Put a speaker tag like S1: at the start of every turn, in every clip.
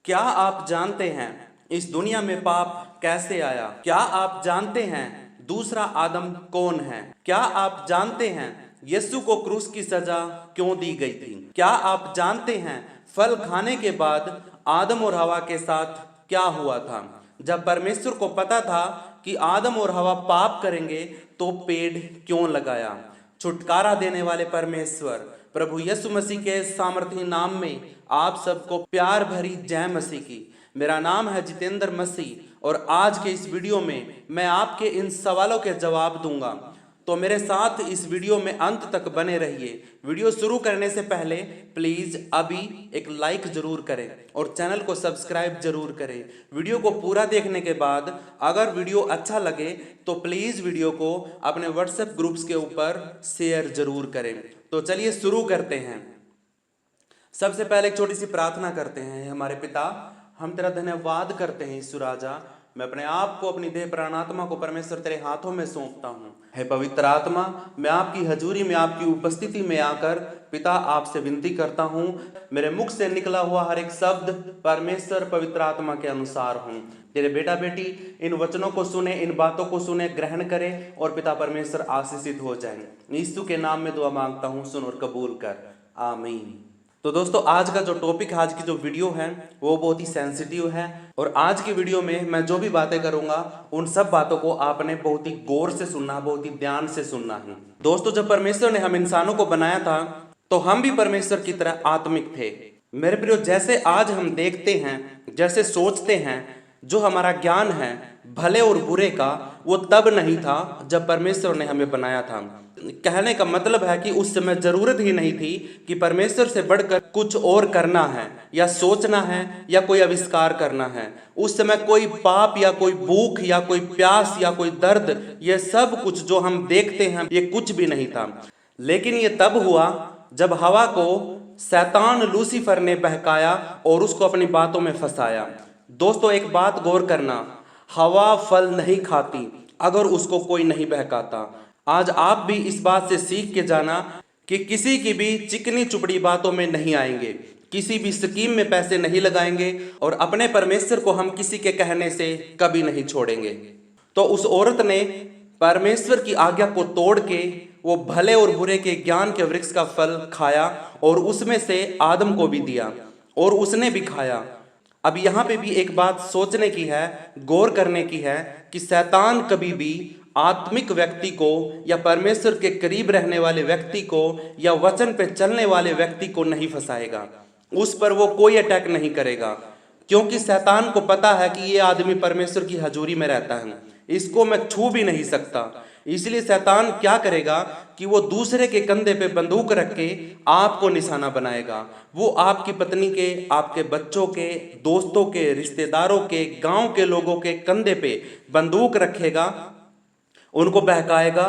S1: क्या आप जानते हैं इस दुनिया में पाप कैसे आया? क्या आप जानते हैं दूसरा आदम कौन है? क्या आप जानते हैं यीशु को क्रूस की सजा क्यों दी गई थी? क्या आप जानते हैं फल खाने के बाद आदम और हवा के साथ क्या हुआ था? जब परमेश्वर को पता था कि आदम और हवा पाप करेंगे तो पेड़ क्यों लगाया? छुटकारा देने वाले परमेश्वर प्रभु यीशु मसीह के सामर्थी नाम में आप सबको प्यार भरी जय मसीह की। मेरा नाम है जितेंद्र मसीह और आज के इस वीडियो में मैं आपके इन सवालों के जवाब दूंगा, तो मेरे साथ इस वीडियो में अंत तक बने रहिए। वीडियो शुरू करने से पहले प्लीज़ अभी एक लाइक जरूर करें और चैनल को सब्सक्राइब जरूर करें। वीडियो को पूरा देखने के बाद अगर वीडियो अच्छा लगे तो प्लीज़ वीडियो को अपने व्हाट्सएप ग्रुप्स के ऊपर शेयर जरूर करें। तो चलिए शुरू करते हैं। सबसे पहले एक छोटी सी प्रार्थना करते हैं। हमारे पिता, हम तेरा धन्यवाद करते हैं यीशु राजा। मैं अपने आप को, अपनी देह प्राण आत्मा को परमेश्वर तेरे हाथों में सौंपता हूँ। हे पवित्र आत्मा, मैं आपकी हजूरी में, आपकी उपस्थिति में आकर पिता आपसे विनती करता हूँ, मेरे मुख से निकला हुआ हर एक शब्द परमेश्वर पवित्र आत्मा के अनुसार हूँ। तेरे बेटा बेटी इन वचनों को सुने, इन बातों को सुने, ग्रहण करें और पिता परमेश्वर आशीषित हो जाए। यीशु के नाम में दुआ मांगता हूँ, सुन और कबूल कर, आमीन। तो दोस्तों, आज का जो टॉपिक, आज की जो वीडियो है वो बहुत ही सेंसिटिव है और आज की वीडियो में मैं जो भी बातें करूंगा उन सब बातों को आपने बहुत ही गौर से सुनना, बहुत ही ध्यान से सुनना है। दोस्तों, जब परमेश्वर ने हम इंसानों को बनाया था तो हम भी परमेश्वर की तरह आत्मिक थे। मेरे प्रियो, जैसे आज हम देखते हैं, जैसे सोचते हैं, जो हमारा ज्ञान है भले और बुरे का, वो तब नहीं था जब परमेश्वर ने हमें बनाया था। कहने का मतलब है कि उस समय जरूरत ही नहीं थी कि परमेश्वर से बढ़कर कुछ और करना है या सोचना है या कोई आविष्कार करना है। उस समय कोई पाप या कोई भूख या कोई प्यास या कोई दर्द, ये सब कुछ जो हम देखते हैं ये कुछ भी नहीं था। लेकिन ये तब हुआ जब हवा को शैतान लूसीफर ने बहकाया और उसको अपनी बातों में फंसाया। दोस्तों, एक बात गौर करना, हवा फल नहीं खाती अगर उसको कोई नहीं बहकाता। आज आप भी इस बात से सीख के जाना कि किसी की भी चिकनी चुपड़ी बातों में नहीं आएंगे, किसी भी स्कीम में पैसे नहीं लगाएंगे और अपने परमेश्वर को हम किसी के कहने से कभी नहीं छोड़ेंगे। तो उस औरत ने परमेश्वर की आज्ञा को तोड़ के वो भले और बुरे के ज्ञान के वृक्ष का फल खाया और उसमें से आदम को भी दिया और उसने भी खाया। अब यहाँ पे भी एक बात सोचने की है, गौर करने की है कि शैतान कभी भी आत्मिक व्यक्ति को या परमेश्वर के करीब रहने वाले व्यक्ति को या वचन पे चलने वाले व्यक्ति को नहीं फंसाएगा। उस पर वो कोई अटैक नहीं करेगा, क्योंकि शैतान को पता है कि ये आदमी परमेश्वर की हजूरी में रहता है, इसको मैं छू भी नहीं सकता। इसलिए शैतान क्या करेगा कि वो दूसरे के कंधे पे बंदूक रख के आपको निशाना बनाएगा। वो आपकी पत्नी के, आपके बच्चों के, दोस्तों के, रिश्तेदारों के, गांव के लोगों के कंधे पे बंदूक रखेगा, उनको बहकाएगा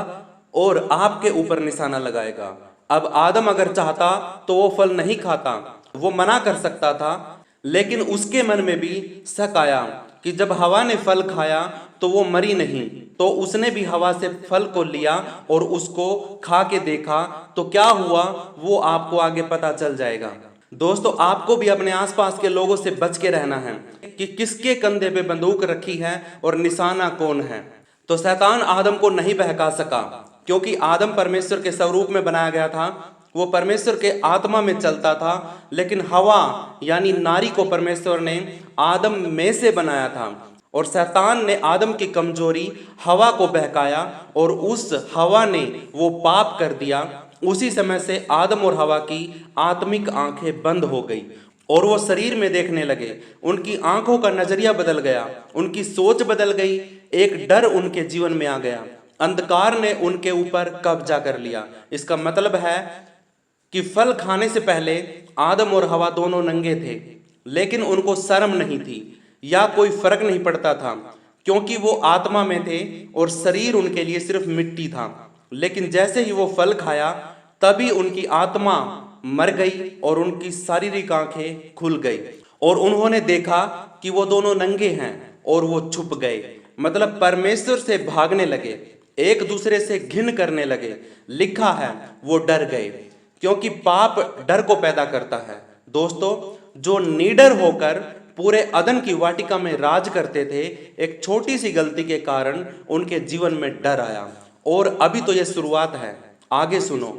S1: और आपके ऊपर निशाना लगाएगा। अब आदम अगर चाहता तो वो फल नहीं खाता, वो मना कर सकता था, लेकिन उसके मन में भी शक आया कि जब हवा ने फल खाया तो वो मरी नहीं, तो उसने भी हवा से फल को लिया और उसको खा के देखा तो क्या हुआ वो आपको आगे पता चल जाएगा। दोस्तों, आपको भी अपने आसपास के लोगों से बच के रहना है कि किसके कंधे पे बंदूक रखी है और निशाना कौन है। तो शैतान आदम को नहीं बहका सका, क्योंकि आदम परमेश्वर के स्वरूप में बनाया गया था, वो परमेश्वर के आत्मा में चलता था। लेकिन हवा यानी नारी को परमेश्वर ने आदम में से बनाया था और शैतान ने आदम की कमजोरी हवा को बहकाया और उस हवा ने वो पाप कर दिया। उसी समय से आदम और हवा की आत्मिक आंखें बंद हो गई और वो शरीर में देखने लगे। उनकी आंखों का नजरिया बदल गया, उनकी सोच बदल गई, एक डर उनके जीवन में आ गया, अंधकार ने उनके ऊपर कब्जा कर लिया। इसका मतलब है कि फल खाने से पहले आदम और हवा दोनों नंगे थे, लेकिन उनको शर्म नहीं थी या कोई फर्क नहीं पड़ता था, क्योंकि वो आत्मा में थे और शरीर उनके लिए सिर्फ मिट्टी था। लेकिन जैसे ही वो फल खाया तभी उनकी आत्मा मर गई और उनकी शारीरिक आंखें खुल गई और उन्होंने देखा कि वो दोनों नंगे हैं और वो छुप गए। मतलब परमेश्वर से भागने लगे, एक दूसरे से घिन करने लगे। लिखा है वो डर गए, क्योंकि पाप डर को पैदा करता है। दोस्तों, जो निडर होकर पूरे अदन की वाटिका में राज करते थे, एक छोटी सी गलती के कारण उनके जीवन में डर आया। और अभी तो यह शुरुआत है, आगे सुनो।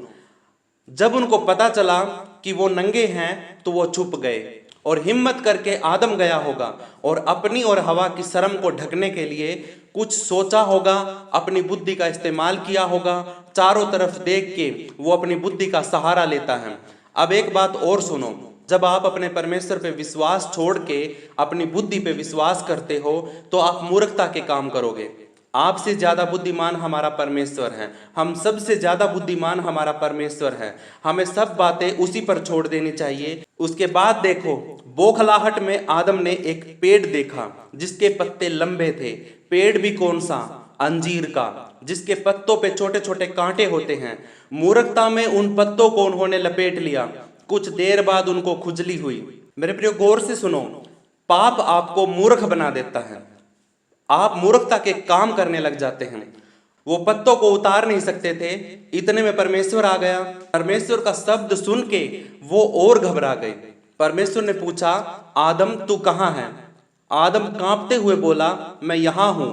S1: जब उनको पता चला कि वो नंगे हैं तो वो छुप गए और हिम्मत करके आदम गया होगा और अपनी और हवा की शर्म को ढकने के लिए कुछ सोचा होगा, अपनी बुद्धि का इस्तेमाल किया होगा। चारों तरफ देख के वो अपनी बुद्धि का सहारा लेता है। अब एक बात और सुनो, जब आप अपने परमेश्वर पे विश्वास छोड़ के अपनी बुद्धि पे विश्वास करते हो तो आप मूर्खता के काम करोगे। आपसे ज्यादा बुद्धिमान हमारा परमेश्वर है, हम सबसे ज्यादा बुद्धिमान हमारा परमेश्वर है। हमें सब बातें उसी पर छोड़ देनी चाहिए। उसके बाद देखो, बौखलाहट में आदम ने एक पेड़ देखा जिसके पत्ते लंबे थे। पेड़ भी कौन सा? अंजीर का, जिसके पत्तों पे छोटे छोटे कांटे होते हैं। मूर्खता में उन पत्तों को उन्होंने लपेट लिया। कुछ देर बाद उनको खुजली हुई। मेरे प्रिय, गौर से सुनो, पाप आपको मूर्ख बना देता है। आप मूर्खता के काम करने लग जाते हैं। वो पत्तों को उतार नहीं सकते थे, इतने में परमेश्वर आ गया। परमेश्वर का शब्द सुन के वो और घबरा गए। परमेश्वर ने पूछा, आदम तू कहाँ है? आदम कांपते हुए बोला, मैं यहाँ हूं।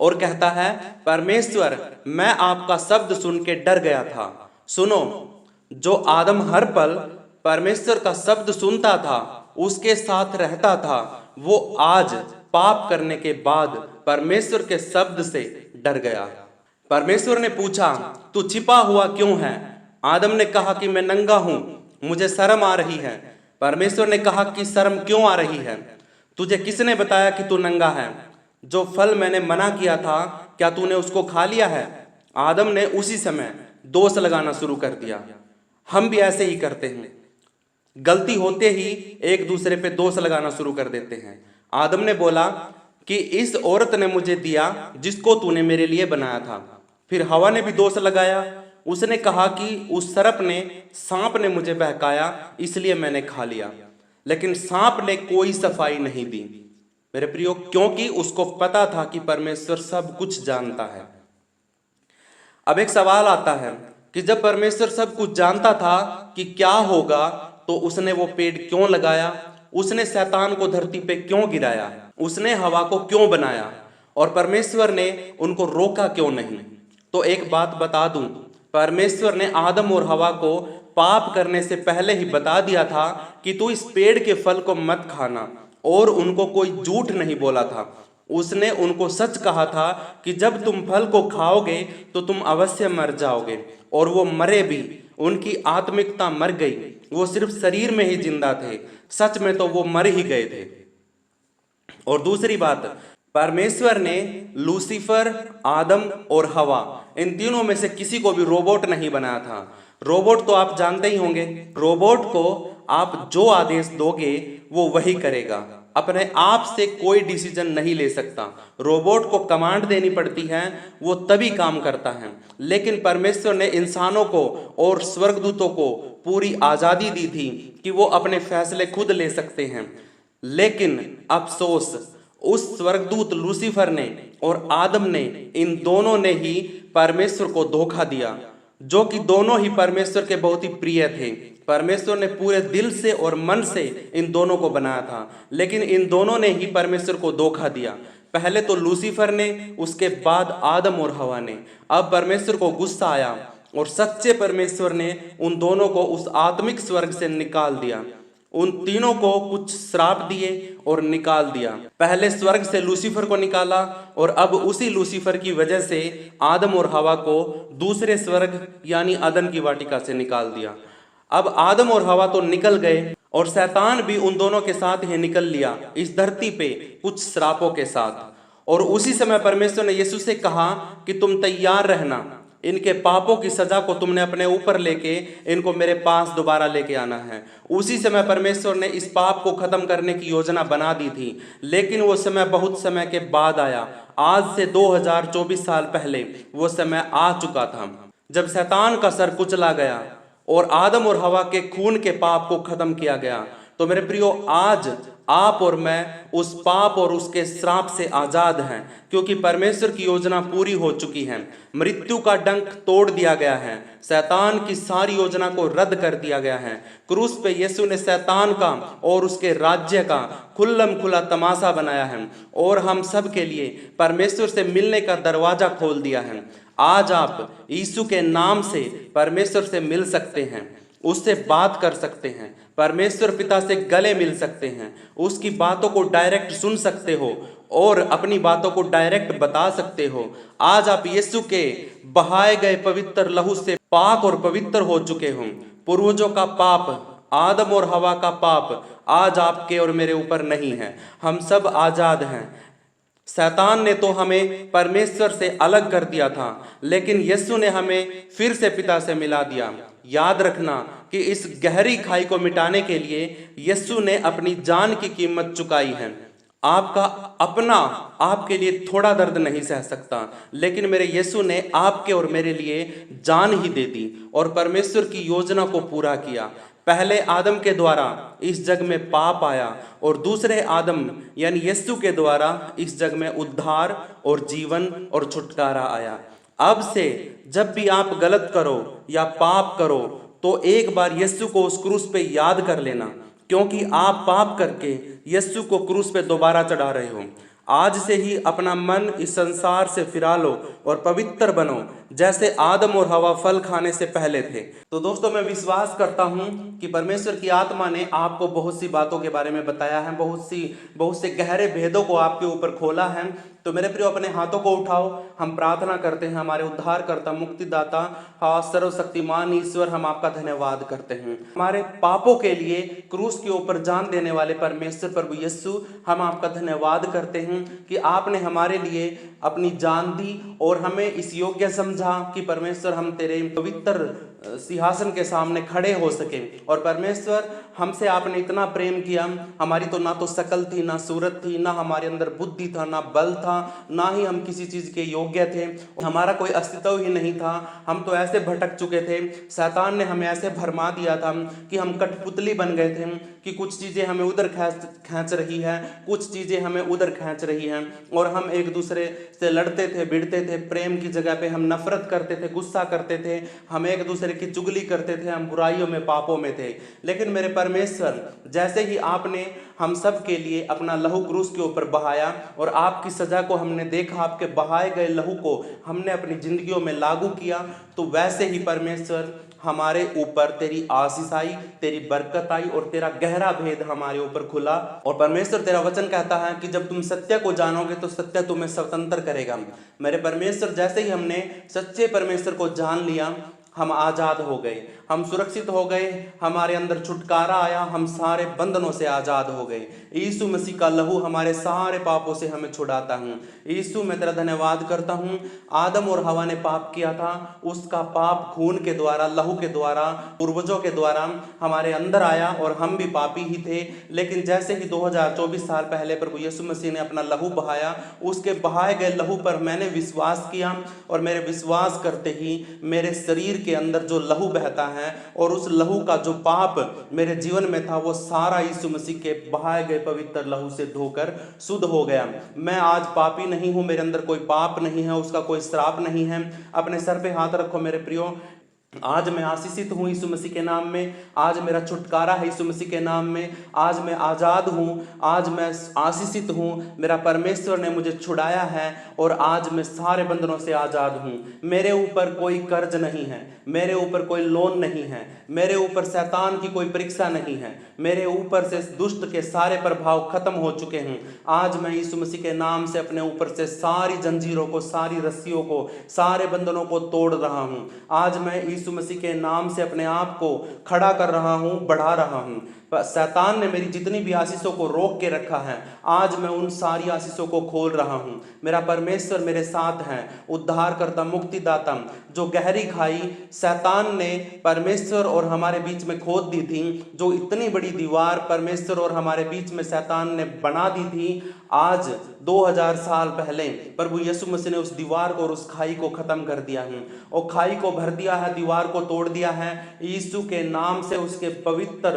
S1: और कहता है, परमेश्वर मैं आपका शब्द सुन के डर गया था। सुनो, जो आदम हर पल परमेश्वर का शब्द सुनता था, उसके साथ रहता था, वो आज पाप करने के बाद परमेश्वर के शब्द से डर गया। परमेश्वर ने पूछा, तू छिपा हुआ क्यों है? आदम ने कहा कि मैं नंगा हूं, मुझे शर्म आ रही है। परमेश्वर ने कहा कि शर्म क्यों आ रही है? तुझे किसने बताया कि तू नंगा है? जो फल मैंने मना किया था, क्या तूने उसको खा लिया है? आदम ने उसी समय दोष लगाना शुरू कर दिया। हम भी ऐसे ही करते हैं, गलती होते ही एक दूसरे पे दोष लगाना शुरू कर देते हैं। आदम ने बोला कि इस औरत ने मुझे दिया जिसको तूने मेरे लिए बनाया था। फिर हवा ने भी दोष लगाया। उसने कहा कि उस सर्प ने, सांप ने मुझे बहकाया, इसलिए मैंने खा लिया। लेकिन सांप ने कोई सफाई नहीं दी मेरे प्रियो, क्योंकि उसको पता था कि परमेश्वर सब कुछ जानता है। अब एक सवाल आता है कि जब परमेश्वर सब कुछ जानता था कि क्या होगा, तो उसने वो पेड़ क्यों लगाया? उसने शैतान को धरती पे क्यों गिराया? उसने हवा को क्यों बनाया? और परमेश्वर ने उनको रोका क्यों नहीं? तो एक बात बता दूं, परमेश्वर ने आदम और हवा को पाप करने से पहले ही बता दिया था कि तू इस पेड़ के फल को मत खाना, और उनको कोई झूठ नहीं बोला था। उसने उनको सच कहा था कि जब तुम फल को खाओगे तो तुम अवश्य मर जाओगे। और वो मरे भी, उनकी आत्मिकता मर गई, वो सिर्फ शरीर में ही जिंदा थे, सच में तो वो मर ही गए थे। और दूसरी बात, परमेश्वर ने लूसीफर, आदम और हवा, इन तीनों में से किसी को भी रोबोट नहीं बनाया था। रोबोट तो आप जानते ही होंगे, रोबोट को आप जो आदेश दोगे वो वही करेगा, अपने आप से कोई डिसीजन नहीं ले सकता। रोबोट को कमांड देनी पड़ती है, वो तभी काम करता है। लेकिन परमेश्वर ने इंसानों को और स्वर्गदूतों को पूरी आजादी दी थी कि वो अपने फैसले खुद ले सकते हैं। लेकिन अफसोस, उस स्वर्गदूत लूसीफर ने और आदम ने, इन दोनों ने ही परमेश्वर को धोखा दिया, जो कि दोनों ही परमेश्वर के बहुत ही प्रिय थे। परमेश्वर ने पूरे दिल से और मन से इन दोनों को बनाया था, लेकिन इन दोनों ने ही परमेश्वर को धोखा दिया। पहले तो लूसीफर ने, उसके बाद आदम और हवा ने। अब परमेश्वर को गुस्सा आया और सच्चे परमेश्वर ने उन दोनों को उस आत्मिक स्वर्ग से निकाल दिया। उन तीनों को कुछ श्राप दिए और निकाल दिया। पहले स्वर्ग से लूसीफर को निकाला, और अब उसी लूसीफर की वजह से आदम और हवा को दूसरे स्वर्ग यानी अदन की वाटिका से निकाल दिया। अब आदम और हवा तो निकल गए, और शैतान भी उन दोनों के साथ ही निकल लिया इस धरती पे कुछ श्रापों के साथ। और उसी समय परमेश्वर ने यीशु से कहा कि तुम तैयार रहना, इनके पापों की सजा को तुमने अपने ऊपर लेके इनको मेरे पास दोबारा लेके आना है। उसी समय परमेश्वर ने इस पाप को खत्म करने की योजना बना दी थी, लेकिन वो समय बहुत समय के बाद आया। आज से 2024 साल पहले वो समय आ चुका था, जब शैतान का सर कुचला गया और आदम और हवा के खून के पाप को खत्म किया गया। तो मेरे प्रियो, आज आप और मैं उस पाप और उसके श्राप से आजाद हैं, क्योंकि परमेश्वर की योजना पूरी हो चुकी है। मृत्यु का डंक तोड़ दिया गया है, शैतान की सारी योजना को रद्द कर दिया गया है। क्रूस पे यीशु ने शैतान का और उसके राज्य का खुल्लम खुला तमाशा बनाया है और हम सब के लिए परमेश्वर से मिलने का दरवाजा खोल दिया है। आज आप यीशु के नाम से परमेश्वर से मिल सकते हैं, उससे बात कर सकते हैं, परमेश्वर पिता से गले मिल सकते हैं, उसकी बातों को डायरेक्ट सुन सकते हो और अपनी बातों को डायरेक्ट बता सकते हो। आज आप यीशु के बहाए गए पवित्र लहू से पाक और पवित्र हो चुके हो। पूर्वजों का पाप, आदम और हवा का पाप आज आपके और मेरे ऊपर नहीं है। हम सब आजाद हैं। शैतान ने तो हमें परमेश्वर से अलग कर दिया था, लेकिन यीशु ने हमें फिर से पिता से मिला दिया। याद रखना कि इस गहरी खाई को मिटाने के लिए यीशु ने अपनी जान की कीमत चुकाई है। आपका अपना आपके लिए थोड़ा दर्द नहीं सह सकता, लेकिन मेरे यीशु ने आपके और मेरे लिए जान ही दे दी और परमेश्वर की योजना को पूरा किया। पहले आदम के द्वारा इस जग में पाप आया और दूसरे आदम यानी यीशु के द्वारा इस जग में उद्धार और जीवन और छुटकारा आया। अब से जब भी आप गलत करो या पाप करो तो एक बार यीशु को उस क्रूस पे याद कर लेना, क्योंकि आप पाप करके यीशु को क्रूस पे दोबारा चढ़ा रहे हो। आज से ही अपना मन इस संसार से फिरा लो और पवित्र बनो, जैसे आदम और हवा फल खाने से पहले थे। तो दोस्तों, मैं विश्वास करता हूँ कि परमेश्वर की आत्मा ने आपको बहुत सी बातों के बारे में बताया है, बहुत से गहरे भेदों को आपके ऊपर खोला है। तो मेरे प्रियो, अपने हाथों को उठाओ, हम प्रार्थना करते हैं। हमारे उद्धारकर्ता, मुक्तिदाता, हाँ सर्वशक्तिमान ईश्वर, हम आपका धन्यवाद करते हैं हमारे पापों के लिए क्रूस के ऊपर जान देने वाले परमेश्वर प्रभु यीशु, हम आपका धन्यवाद करते हैं कि आपने हमारे लिए अपनी जान दी और हमें इस योग्य समझा कि परमेश्वर हम तेरे पवित्र सिंहासन के सामने खड़े हो सके। और परमेश्वर, हमसे आपने इतना प्रेम किया, हमारी तो ना तो शकल थी, ना सूरत थी, ना हमारे अंदर बुद्धि था, ना बल था, ना ही हम किसी चीज के योग्य थे, हमारा कोई अस्तित्व ही नहीं था। हम तो ऐसे भटक चुके थे, शैतान ने हमें ऐसे भरमा दिया था कि हम कठपुतली बन गए थे कि कुछ चीजें हमें उधर खींच रही है, कुछ चीजें हमें उधर खींच रही हैं, और हम एक दूसरे से लड़ते थे, भिड़ते थे। प्रेम की जगह पे हम नफरत करते थे, गुस्सा करते थे, हम एक दूसरे की चुगली करते थे, हम बुराइयों में, पापों में थे। लेकिन मेरे परमेश्वर, जैसे ही आपने हम सब के लिए अपना लहू क्रूस के ऊपर बहाया और आपकी सजा को हमने देखा, आपके बहाए गए लहू को हमने अपनी जिंदगियों में लागू किया, तो वैसे ही परमेश्वर हमारे ऊपर तेरी आशीष आई, तेरी बरकत आई और तेरा गहरा भेद हमारे ऊपर खुला। और परमेश्वर, तेरा वचन कहता है कि जब तुम सत्य को जानोगे तो सत्य तुम्हें स्वतंत्र करेगा। मेरे परमेश्वर, जैसे ही हमने सच्चे परमेश्वर को जान लिया, हम आजाद हो गए, हम सुरक्षित हो गए, हमारे अंदर छुटकारा आया, हम सारे बंधनों से आजाद हो गए। यीशु मसीह का लहू हमारे सारे पापों से हमें छुड़ाता हूँ। यीशु, मैं तेरा धन्यवाद करता हूँ। आदम और हवा ने पाप किया था, उसका पाप खून के द्वारा, लहू के द्वारा, पूर्वजों के द्वारा हमारे अंदर आया और हम भी पापी ही थे। लेकिन जैसे ही 2024 साल पहले प्रभु यीशु मसीह ने अपना लहू बहाया, उसके बहाए गए लहू पर मैंने विश्वास किया और मेरे विश्वास करते ही मेरे शरीर के अंदर जो लहू बहता है और उस लहू का जो पाप मेरे जीवन में था, वो सारा यीशु मसीह के बहाए गए पवित्र लहू से धोकर शुद्ध हो गया। मैं आज पापी नहीं हूं, मेरे अंदर कोई पाप नहीं है, उसका कोई श्राप नहीं है। अपने सर पे हाथ रखो मेरे प्रियो। आज मैं आशीषित हूँ यीशु मसीह के नाम में, आज मेरा छुटकारा है यीशु मसीह के नाम में, आज मैं आज़ाद हूँ, आज मैं आशीषित हूँ। मेरा परमेश्वर ने मुझे छुड़ाया है और आज मैं सारे बंधनों से आज़ाद हूँ। मेरे ऊपर कोई कर्ज नहीं है, मेरे ऊपर कोई लोन नहीं है, मेरे ऊपर शैतान की कोई परीक्षा नहीं है, मेरे ऊपर से दुष्ट के सारे प्रभाव खत्म हो चुके हैं। आज मैं यीशु मसीह के नाम से अपने ऊपर से सारी जंजीरों को, सारी रस्सियों को, सारे बंधनों को तोड़ रहा हूँ। आज मैं यीशु मसीह के नाम से अपने आप को खड़ा कर रहा हूं, बढ़ा रहा हूं। शैतान ने मेरी जितनी भी आशीषों को रोक के रखा है, आज मैं उन सारी आशीषों को खोल रहा हूं। मेरा परमेश्वर मेरे साथ है, उद्धारकर्ता, मुक्तिदाता। जो गहरी खाई शैतान ने परमेश्वर और हमारे बीच में खोद दी थी, जो इतनी बड़ी दीवार परमेश्वर और हमारे बीच में शैतान ने बना दी थी, आज 2000 साल पहले प्रभु यीशु मसीह ने उस दीवार को और उस खाई को खत्म कर दिया है और खाई को भर दिया है, दीवार को तोड़ दिया है। यीशु के नाम से, उसके पवित्र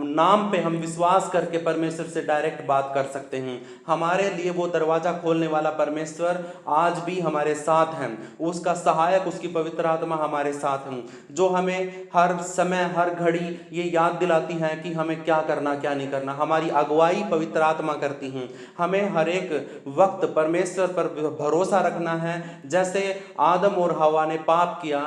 S1: नाम पे हम विश्वास करके परमेश्वर से डायरेक्ट बात कर सकते हैं। हमारे लिए वो दरवाजा खोलने वाला परमेश्वर आज भी हमारे साथ हैं। उसका सहायक, उसकी पवित्र आत्मा हमारे साथ हैं, जो हमें हर समय हर घड़ी ये याद दिलाती है कि हमें क्या करना क्या नहीं करना। हमारी अगुवाई पवित्र आत्मा करती हैं। हमें हर एक वक्त परमेश्वर पर भरोसा रखना है। जैसे आदम और हवा ने पाप किया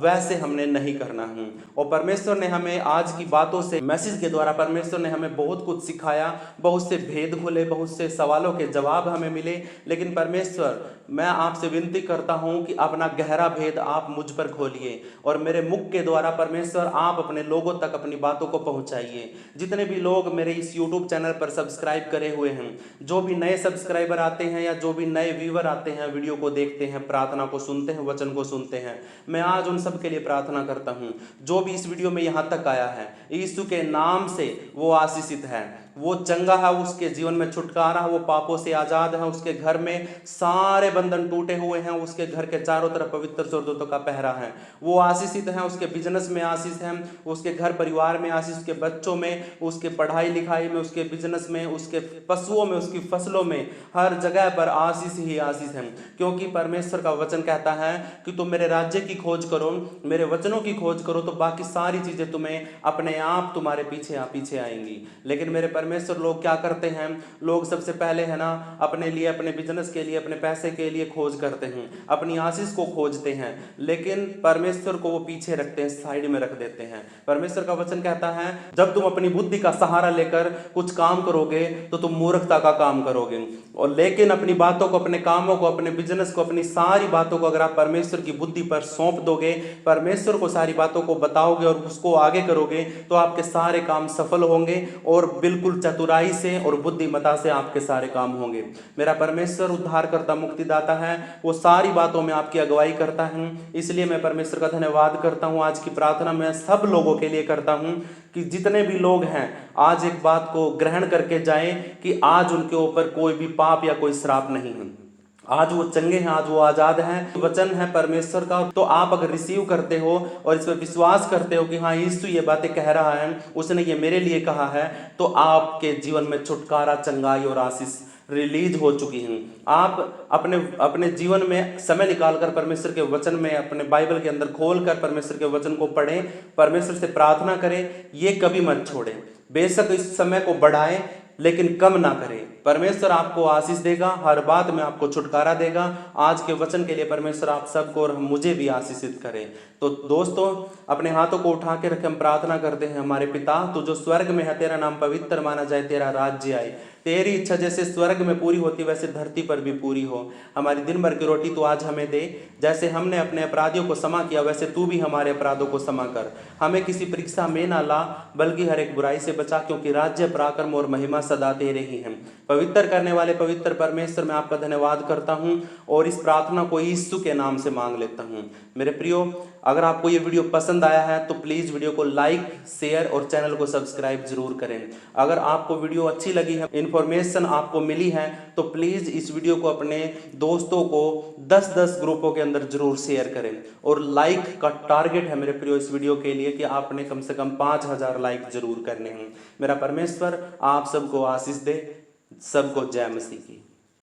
S1: वैसे हमने नहीं करना है। और परमेश्वर ने हमें आज की बातों से, मैसेज के द्वारा परमेश्वर ने हमें बहुत कुछ सिखाया, बहुत से भेद खुले, बहुत से सवालों के जवाब हमें मिले। लेकिन परमेश्वर, मैं आपसे विनती करता हूं कि अपना गहरा भेद आप मुझ पर खोलिए और मेरे मुख के द्वारा परमेश्वर आप अपने लोगों तक अपनी बातों को पहुंचाइए। जितने भी लोग मेरे इस YouTube चैनल पर सब्सक्राइब करे हुए हैं, जो भी नए सब्सक्राइबर आते हैं या जो भी नए व्यूअर आते हैं, वीडियो को देखते हैं, प्रार्थना को सुनते हैं, वचन को सुनते हैं, मैं आज उन सब के लिए प्रार्थना करता हूं। जो भी इस वीडियो में यहाँ तक आया है, यीशु के नाम से वो आशीषित है, वो चंगा है, उसके जीवन में छुटकारा, वो पापों से आजाद है, उसके घर में सारे बंधन टूटे हुए हैं, उसके घर के चारों तरफ पवित्र स्वर्गदूतों का पहरा है, वो आशीषित है, उसके बिजनेस में आशीष है, उसके घर परिवार में आशीष, उसके बच्चों में, उसके पढ़ाई लिखाई में, उसके बिजनेस में, उसके पशुओं में, उसकी फसलों में, हर जगह पर आशीष ही आशीष है। क्योंकि परमेश्वर का वचन कहता है कि तुम मेरे राज्य की खोज करो, मेरे वचनों की खोज करो, तो बाकी सारी चीजें तुम्हें अपने आप तुम्हारे पीछे आएंगी। लेकिन मेरे परमेश्वर, लोग क्या करते हैं, लोग सबसे पहले है ना अपने लिए, अपने बिजनेस के लिए, अपने पैसे के लिए खोज करते हैं, अपनी आशीष को खोजते हैं, लेकिन परमेश्वर को वो पीछे रखते हैं, साइड में रख देते हैं। परमेश्वर का वचन कहता है जब तुम अपनी बुद्धि का सहारा लेकर कुछ काम करोगे तो तुम मूर्खता का काम करोगे। और लेकिन अपनी बातों को, अपने कामों को, अपने बिजनेस को, अपनी सारी बातों को अगर आप परमेश्वर की बुद्धि पर सौंप दोगे, परमेश्वर को सारी बातों को बताओगे और उसको आगे करोगे, तो आपके सारे काम सफल होंगे और बिल्कुल चतुराई से और बुद्धिमता से आपके सारे काम होंगे। मेरा परमेश्वर उद्धार करता, मुक्तिदाता है, वो सारी बातों में आपकी अगुवाई करता है। इसलिए मैं परमेश्वर का धन्यवाद करता हूँ। आज की प्रार्थना मैं सब लोगों के लिए करता हूँ कि जितने भी लोग हैं आज एक बात को ग्रहण करके जाएं कि आज उनके ऊपर कोई भी पाप या कोई श्राप नहीं है। आज वो चंगे हैं, आज वो आजाद हैं। वचन है परमेश्वर का, तो आप अगर रिसीव करते हो और इस पर विश्वास करते हो कि हाँ यीशु ये बातें कह रहा है, उसने ये मेरे लिए कहा है, तो आपके जीवन में छुटकारा, चंगाई और आशीष रिलीज हो चुकी हैं। आप अपने अपने जीवन में समय निकालकर परमेश्वर के वचन में, अपने बाइबल के अंदर खोलकर परमेश्वर के वचन को पढ़ें, परमेश्वर से प्रार्थना करें, ये कभी मत छोड़ें। बेशक इस समय को बढ़ाएं लेकिन कम ना करें। परमेश्वर आपको आशीष देगा, हर बात में आपको छुटकारा देगा। आज के वचन के लिए परमेश्वर आप सबको और मुझे भी आशीषित करें। तो दोस्तों, अपने हाथों को उठा के रखें, हम प्रार्थना करते हैं। हमारे पिता, तू जो स्वर्ग में है, तेरा नाम पवित्र माना जाए, तेरा राज्य आए, तेरी इच्छा जैसे स्वर्ग में पूरी होती वैसे धरती पर भी पूरी हो। हमारी दिन भर की रोटी तू आज हमें दे। जैसे हमने अपने अपराधियों को क्षमा किया वैसे तू भी हमारे अपराधों को क्षमा कर। हमें किसी परीक्षा में ना ला, बल्कि हर एक बुराई से बचा, क्योंकि राज्य, पराक्रम और महिमा सदा तेरे ही हैं। पवित्र करने वाले पवित्र परमेश्वर, मैं आपका धन्यवाद करता हूँ और इस प्रार्थना को यीशु के नाम से मांग लेता हूँ। मेरे प्रियो, अगर आपको ये वीडियो पसंद आया है तो प्लीज़ वीडियो को लाइक, शेयर और चैनल को सब्सक्राइब जरूर करें। अगर आपको वीडियो अच्छी लगी है, इन्फॉर्मेशन आपको मिली है, तो प्लीज़ इस वीडियो को अपने दोस्तों को 10-10 ग्रुपों के अंदर जरूर शेयर करें। और लाइक का टारगेट है मेरे प्रियो इस वीडियो के लिए कि आपने कम से कम 5000 लाइक जरूर करने हैं। मेरा परमेश्वर आप सबको आशीष दे। सबको जय मसीह की।